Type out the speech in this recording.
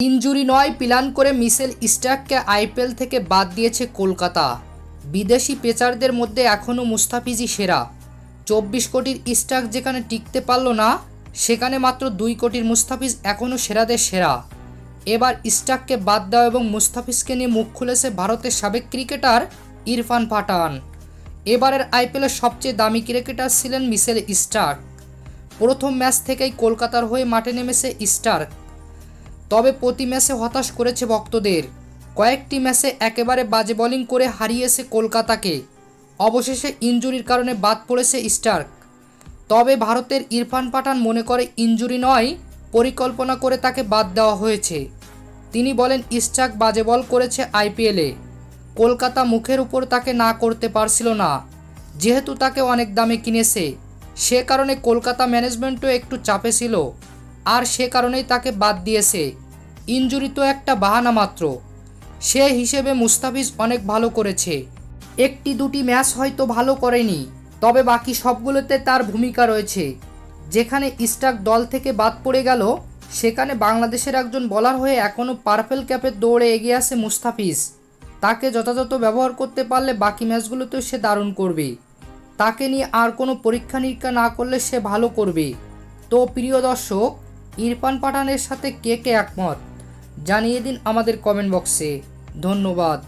Injury নয়, plan করে Mitchell স্টার্ককে IPL থেকে বাদ দিয়েছে কলকাতা। বিদেশি পেসারদের মধ্যে এখনও মুস্তাফিজই সেরা। 24 কোটির স্টার্ক যেখানে টিকতে পারল না, সেখানে মাত্র 2 কোটির মুস্তাফিজ এখনও সেরাদের সেরা। এবার স্টার্ককে বাদ দেওয়া এবং মুস্তাফিজকে নিয়ে মুখ খুলেছে ভারতের সাবেক ক্রিকেটার ইরফান পাঠান। এবারের আইপিএলের সবচেয়ে দামি ক্রিকেটার ছিলেন মিচেল স্টার্ক। প্রথম ম্যাচ থেকেই কলকাতার হয়ে মাঠে নেমেছে স্টার্ক, তবে প্রতি ম্যাচে হতাশ করেছে ভক্তদের। কয়েকটি ম্যাচে একেবারে বাজে বোলিং করে হারিয়েছে কলকাতাকে। অবশেষে ইনজুরির কারণে বাদ পড়েছে স্টার্ক। তবে ভারতের ইরফান পাঠান মনে করে ইনজুরি নয়, পরিকল্পনা করে তাকে বাদ দেওয়া হয়েছে। তিনি বলেন, স্টার্ক বাজে বল করেছে আইপিএলে। কলকাতা মুখের উপর তাকে না করতে পারছিল না, যেহেতু তাকে অনেক দামে কিনেছে। সে কারণে কলকাতা ম্যানেজমেন্টও একটু চাপে ছিল, আর সে কারণেই তাকে বাদ দিয়েছে। ইনজুরি তো একটা বাহানা মাত্র। সে হিসেবে মুস্তাফিজ অনেক ভালো করেছে। একটি দুটি ম্যাচ হয়তো ভালো করেনি, তবে বাকি সবগুলোতে তার ভূমিকা রয়েছে। যেখানে স্টার্ক দল থেকে বাদ পড়ে গেল, সেখানে বাংলাদেশের একজন বোলার হয়ে এখনও পার্পেল ক্যাপের দৌড়ে এগিয়ে আছে মুস্তাফিজ। তাকে যথাযথ ব্যবহার করতে পারলে বাকি ম্যাচগুলোতেও সে দারুণ করবে। তাকে নিয়ে আর কোনো পরীক্ষা নিরীক্ষা না করলে সে ভালো করবে। তো প্রিয় দর্শক, ইরফান পাঠানের সাথে কে কে একমত জানিয়ে দিন আমাদের কমেন্ট বক্সে। ধন্যবাদ।